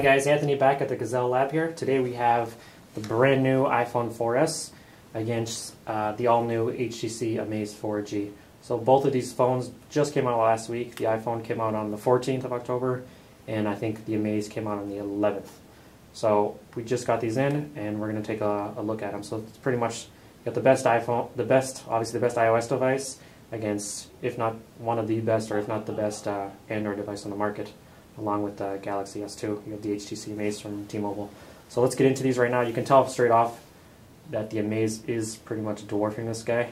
Hi guys, Anthony back at the Gazelle Lab here. Today we have the brand new iPhone 4S against the all-new HTC Amaze 4G. So both of these phones just came out last week. The iPhone came out on the 14th of October, and I think the Amaze came out on the 11th. So we just got these in, and we're going to take a look at them. So it's pretty much got the best iPhone, obviously the best iOS device against, if not one of the best, or if not the best Android device on the market, along with the Galaxy S2. You have the HTC Amaze from T-Mobile. So let's get into these right now. You can tell straight off that the Amaze is pretty much dwarfing this guy.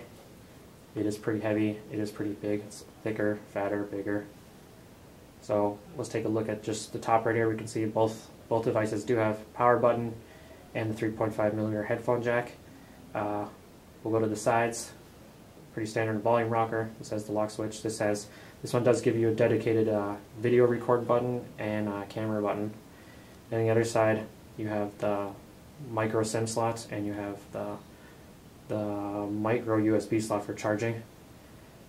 It is pretty heavy, it is pretty big, it's thicker, fatter, bigger. So let's take a look at just the top right here. We can see both devices do have power button and the 3.5mm headphone jack. We'll go to the sides. Pretty standard volume rocker. This has the lock switch. This one does give you a dedicated video record button and camera button. And on the other side, you have the micro SIM slots, and you have the micro USB slot for charging.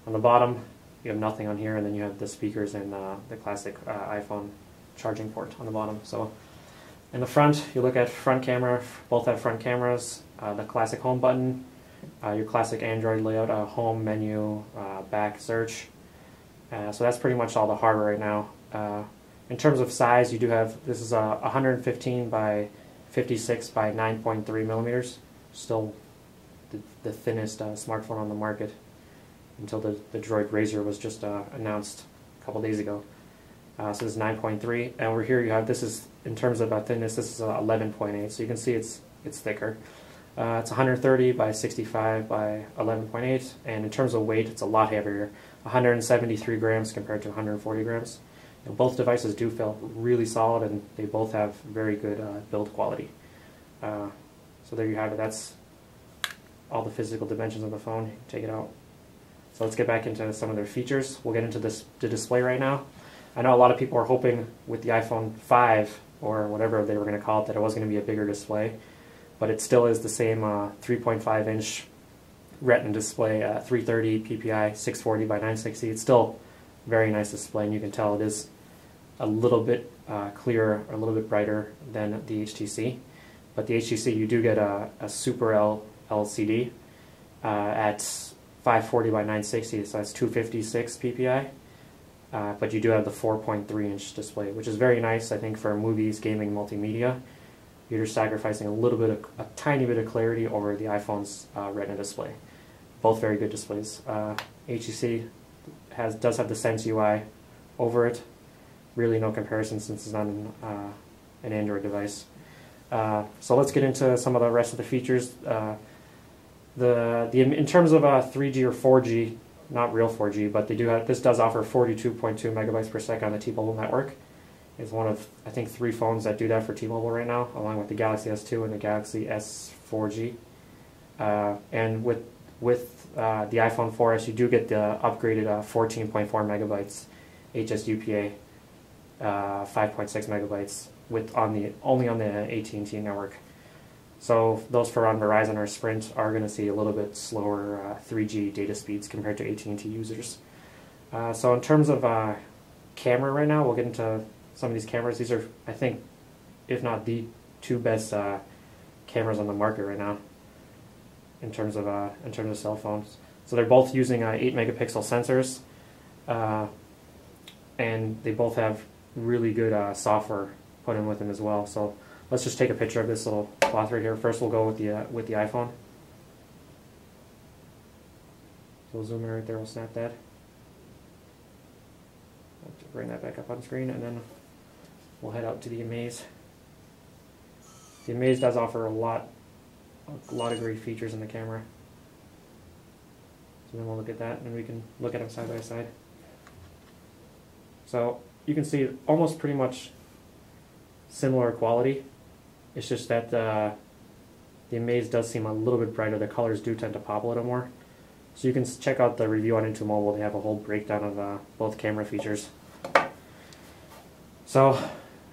On the bottom, you have nothing on here, and then you have the speakers and the classic iPhone charging port on the bottom. So in the front, you look at front camera. Both have front cameras. The classic home button, your classic Android layout, home, menu, back, search. So that's pretty much all the hardware right now. In terms of size, you do have, this is a 115 by 56 by 9.3 millimeters. Still the thinnest smartphone on the market until the Droid Razr was just announced a couple days ago. So this is 9.3, and over here you have, this is, in terms of thinness, this is 11.8, so you can see it's thicker. It's 130 by 65 by 11.8, and in terms of weight, it's a lot heavier, 173 grams compared to 140 grams. And both devices do feel really solid, and they both have very good build quality. So there you have it. That's all the physical dimensions of the phone. You can take it out. So let's get back into some of their features. We'll get into the display right now. I know a lot of people are hoping with the iPhone 5, or whatever they were going to call it, that it was going to be a bigger display. But it still is the same 3.5-inch Retina display, 330 ppi, 640 by 960. It's still a very nice display, and you can tell it is a little bit clearer, a little bit brighter than the HTC. But the HTC, you do get a Super LCD at 540 by 960, so that's 256 ppi. But you do have the 4.3-inch display, which is very nice, I think, for movies, gaming, multimedia. You're just sacrificing a tiny bit of clarity over the iPhone's Retina display. Both very good displays. HTC does have the Sense UI over it. Really no comparison since it's on an Android device. So let's get into some of the rest of the features. In terms of 3G or 4G, not real 4G, but this does offer 42.2 megabytes per second on the T-Mobile network. It's one of, I think, 3 phones that do that for T-Mobile right now, along with the Galaxy S2 and the Galaxy S4G. And with the iPhone 4S, you do get the upgraded 14.4 megabytes HSUPA, 5.6 megabytes only on the at&t network. So those for on Verizon or Sprint are going to see a little bit slower 3G data speeds compared to at&t users. So in terms of camera right now, we'll get into some of these cameras. These are, I think, if not the 2 best cameras on the market right now in terms of cell phones. So they're both using 8 megapixel sensors, and they both have really good software put in with them as well. So let's just take a picture of this little cloth right here. First, we'll go with the iPhone. So we'll zoom in right there. We'll snap that. Bring that back up on screen, and then we'll head out to the Amaze. The Amaze does offer a lot of great features in the camera. So then we'll look at that, and we can look at them side by side. So you can see almost pretty much similar quality. It's just that the Amaze does seem a little bit brighter. The colors do tend to pop a little more. So you can check out the review on T-Mobile. They have a whole breakdown of both camera features. So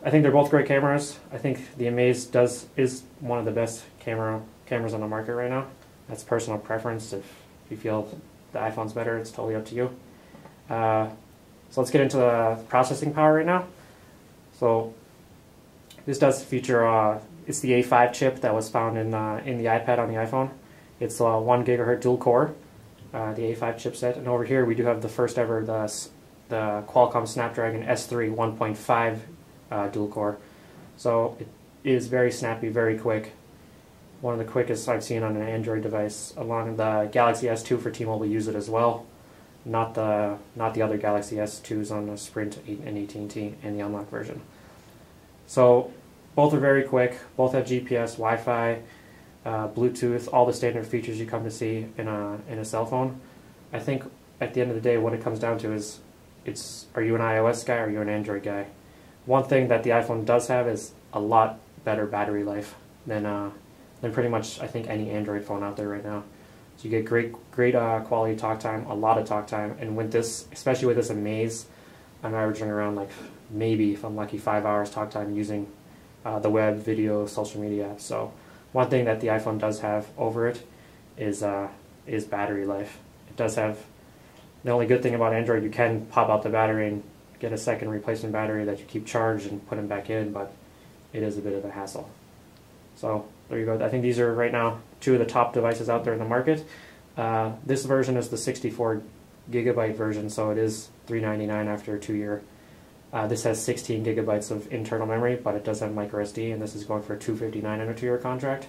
I think they're both great cameras. I think the Amaze is one of the best cameras on the market right now. That's personal preference. If you feel the iPhone's better, it's totally up to you. So let's get into the processing power right now. So This does feature, it's the A5 chip that was found in the iPad on the iPhone. It's a 1 gigahertz dual core, the A5 chipset. And over here we do have the first ever, the Qualcomm Snapdragon S3 1.5 dual core. So it is very snappy, very quick. One of the quickest I've seen on an Android device. Along the Galaxy S2 for T-Mobile use it as well. Not the other Galaxy S2s on the Sprint and AT&T and the unlocked version. So both are very quick. Both have GPS, Wi-Fi, Bluetooth, all the standard features you come to see in a cell phone. I think at the end of the day, what it comes down to is, are you an iOS guy or are you an Android guy? One thing that the iPhone does have is a lot better battery life than pretty much I think any Android phone out there right now. So you get great quality talk time, a lot of talk time, and with this, especially with this Amaze, I'm averaging around like maybe, if I'm lucky, 5 hours talk time using the web, video, social media apps. So one thing that the iPhone does have over it is battery life. It does have, the only good thing about Android, you can pop out the battery and get a second replacement battery that you keep charged and put them back in, but it is a bit of a hassle. So there you go. I think these are right now two of the top devices out there in the market. This version is the 64 gigabyte version, so it is $399 after a 2-year. This has 16 gigabytes of internal memory, but it does have micro SD, and this is going for $259 in a 2-year contract.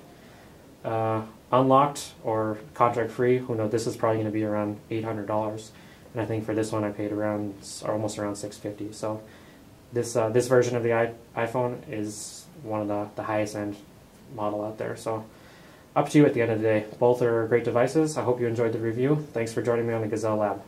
Unlocked or contract free, who knows? This is probably going to be around $800, and I think for this one I paid almost around $650. So this version of the iPhone is one of the highest end model out there. So up to you at the end of the day. Both are great devices. I hope you enjoyed the review. Thanks for joining me on the Gazelle Lab.